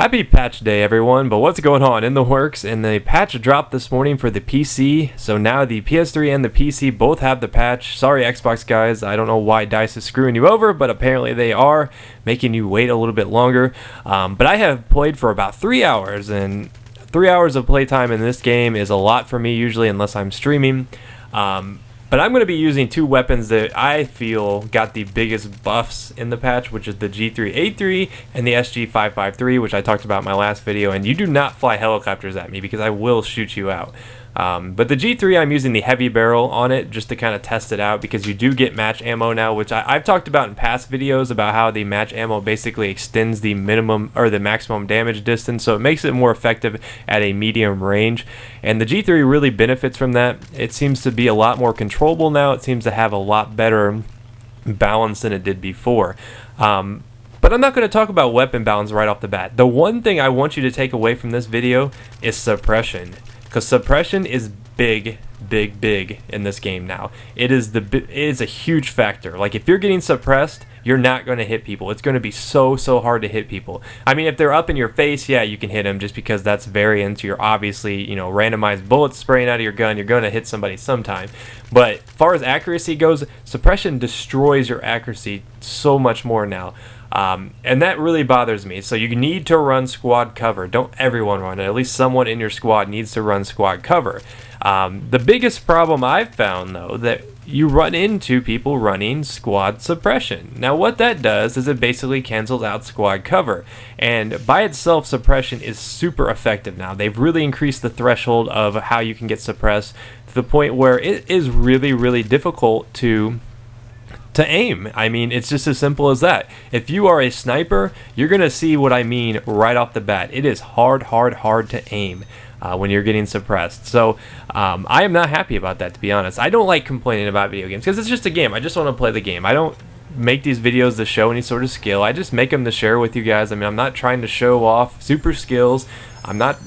Happy patch day, everyone, but what's going on in the works? And the patch dropped this morning for the PC, so now the PS3 and the PC both have the patch. Sorry, Xbox guys, I don't know why DICE is screwing you over, but apparently they are, making you wait a little bit longer. But I have played for about 3 hours, and 3 hours of playtime in this game is a lot for me usually, unless I'm streaming. But I'm going to be using two weapons that I feel got the biggest buffs in the patch, which is the G3A3 and the SG553, which I talked about in my last video. And you do not fly helicopters at me because I will shoot you out. But the G3, I'm using the heavy barrel on it just to kind of test it out, because you do get match ammo now, which I've talked about in past videos about how the match ammo basically extends the minimum or the maximum damage distance, so it makes it more effective at a medium range. And the G3 really benefits from that. It seems to be a lot more controllable now. It seems to have a lot better balance than it did before. But I'm not going to talk about weapon balance right off the bat. The one thing I want you to take away from this video is suppression. Because suppression is big in this game now. It is a huge factor. Like, if you're getting suppressed, you're not going to hit people. It's going to be so hard to hit people. I mean, if they're up in your face, yeah, you can hit them just because that's variant. You're obviously, randomized bullets spraying out of your gun. You're going to hit somebody sometime. But as far as accuracy goes, suppression destroys your accuracy so much more now. And that really bothers me. So you need to run squad cover. Don't everyone run it. At least someone in your squad needs to run squad cover. The biggest problem I've found, though, that you run into people running squad suppression. Now, what that does is it basically cancels out squad cover. And by itself, suppression is super effective now. They've really increased the threshold of how you can get suppressed to the point where it is really difficult to aim. I mean, it's just as simple as that. If you are a sniper, you're going to see what I mean right off the bat. It is hard to aim when you're getting suppressed. So I am not happy about that, to be honest. I don't like complaining about video games because it's just a game. I just want to play the game. I don't make these videos to show any sort of skill. I just make them to share with you guys. I mean, I'm not trying to show off super skills. I'm not.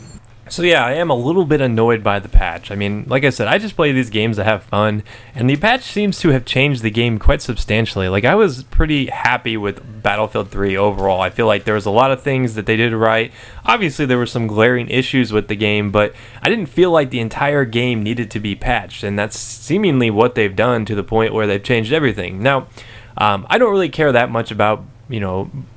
So yeah, I am a little bit annoyed by the patch. I mean, like I said, I just play these games to have fun, and the patch seems to have changed the game quite substantially. Like, I was pretty happy with Battlefield 3 overall. I feel like there was a lot of things that they did right. Obviously, there were some glaring issues with the game, but I didn't feel like the entire game needed to be patched, and that's seemingly what they've done, to the point where they've changed everything. Now, I don't really care that much about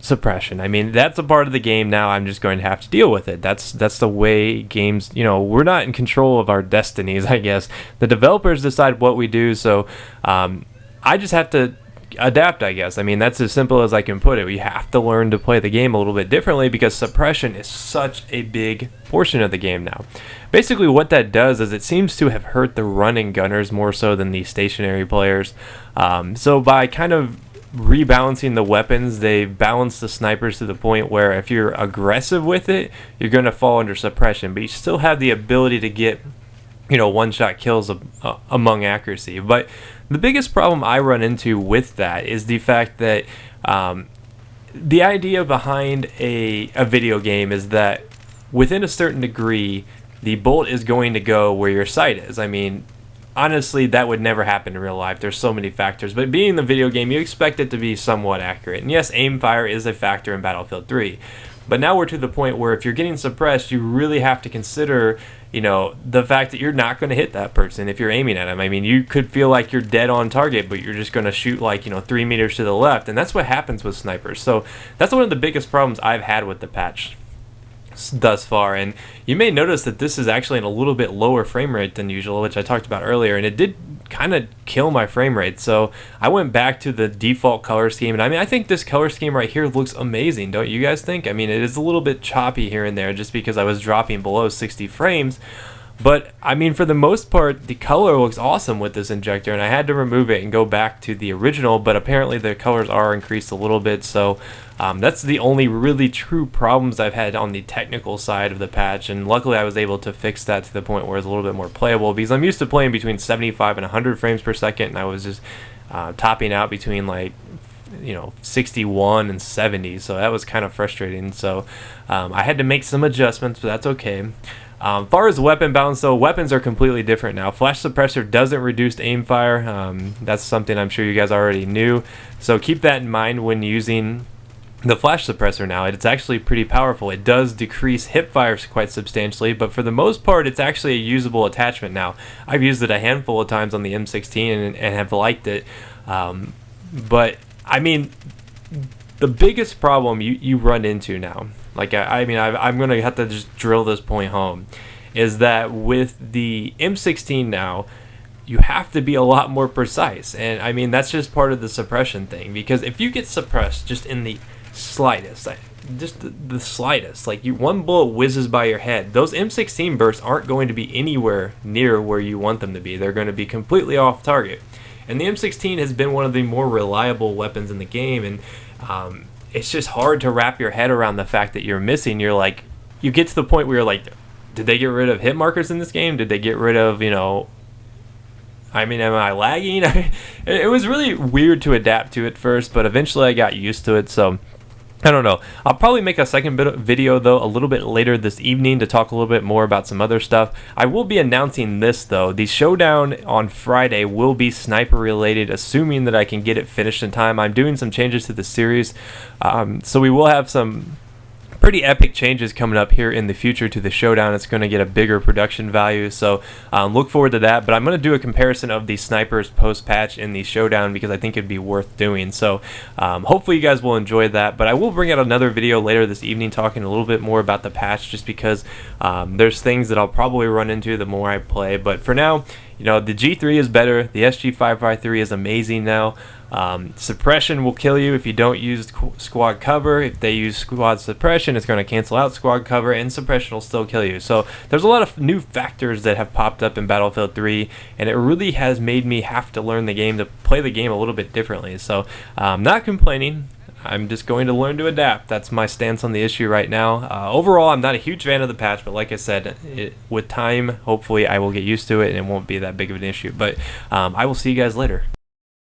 suppression. I mean, that's a part of the game now. I'm just going to have to deal with it. That's the way games, we're not in control of our destinies, I guess. The developers decide what we do, so I just have to adapt, I guess. I mean, that's as simple as I can put it. We have to learn to play the game a little bit differently, because suppression is such a big portion of the game now. Basically, what that does is it seems to have hurt the running gunners more so than the stationary players. So by kind of rebalancing the weapons, they've balanced the snipers to the point where if you're aggressive with it, you're going to fall under suppression, but you still have the ability to get one-shot kills among accuracy. But the biggest problem I run into with that is the fact that the idea behind a video game is that within a certain degree, the bullet is going to go where your sight is. I mean, honestly, that would never happen in real life. There's so many factors. But being the video game, you expect it to be somewhat accurate. And yes, aim fire is a factor in Battlefield 3. But now we're to the point where if you're getting suppressed, you really have to consider, the fact that you're not going to hit that person if you're aiming at them. I mean, you could feel like you're dead on target, but you're just going to shoot 3 meters to the left. And that's what happens with snipers. So that's one of the biggest problems I've had with the patch thus far. And you may notice that this is actually in a little bit lower frame rate than usual, which I talked about earlier, and it did kind of kill my frame rate. So I went back to the default color scheme, and I mean, I think this color scheme right here looks amazing, don't you guys think? I mean, it is a little bit choppy here and there just because I was dropping below 60 frames, but I mean, for the most part, the color looks awesome with this injector, and I had to remove it and go back to the original, but apparently the colors are increased a little bit. So that's the only really true problems I've had on the technical side of the patch, and luckily I was able to fix that to the point where it's a little bit more playable, because I'm used to playing between 75 and 100 frames per second, and I was just topping out between 61 and 70, so that was kind of frustrating. So I had to make some adjustments, but that's okay. As far as weapon balance, though, weapons are completely different now. Flash suppressor doesn't reduce aim fire. That's something I'm sure you guys already knew, so keep that in mind when using the flash suppressor now. It's actually pretty powerful. It does decrease hip fires quite substantially, but for the most part, it's actually a usable attachment now. I've used it a handful of times on the M16 and have liked it. But I mean, the biggest problem you run into now, like I'm gonna have to just drill this point home, is that with the M16 now, you have to be a lot more precise. And I mean, that's just part of the suppression thing, because if you get suppressed just in the slightest, just the slightest, like one bullet whizzes by your head, those M16 bursts aren't going to be anywhere near where you want them to be. They're going to be completely off target. And the M16 has been one of the more reliable weapons in the game, and it's just hard to wrap your head around the fact that you're missing. You're like, you get to the point where you're like, did they get rid of hit markers in this game? Did they get rid of, I mean, am I lagging? It was really weird to adapt to at first, but eventually I got used to it. So I don't know. I'll probably make a second video, though, a little bit later this evening to talk a little bit more about some other stuff. I will be announcing this, though. The showdown on Friday will be sniper related, assuming that I can get it finished in time. I'm doing some changes to the series, so we will have some pretty epic changes coming up here in the future to the showdown. It's going to get a bigger production value, so look forward to that. But I'm going to do a comparison of the snipers post patch in the showdown, because I think it'd be worth doing. So hopefully you guys will enjoy that. But I will bring out another video later this evening talking a little bit more about the patch, just because there's things that I'll probably run into the more I play. But for now, the G3 is better. The SG553 is amazing now. Suppression will kill you if you don't use squad cover. If they use squad suppression, it's going to cancel out squad cover, and suppression will still kill you. So there's a lot of new factors that have popped up in Battlefield 3, and it really has made me have to learn the game, to play the game a little bit differently. So I'm not complaining. I'm just going to learn to adapt. That's my stance on the issue right now. Overall, I'm not a huge fan of the patch, but like I said, with time, hopefully I will get used to it and it won't be that big of an issue. But I will see you guys later.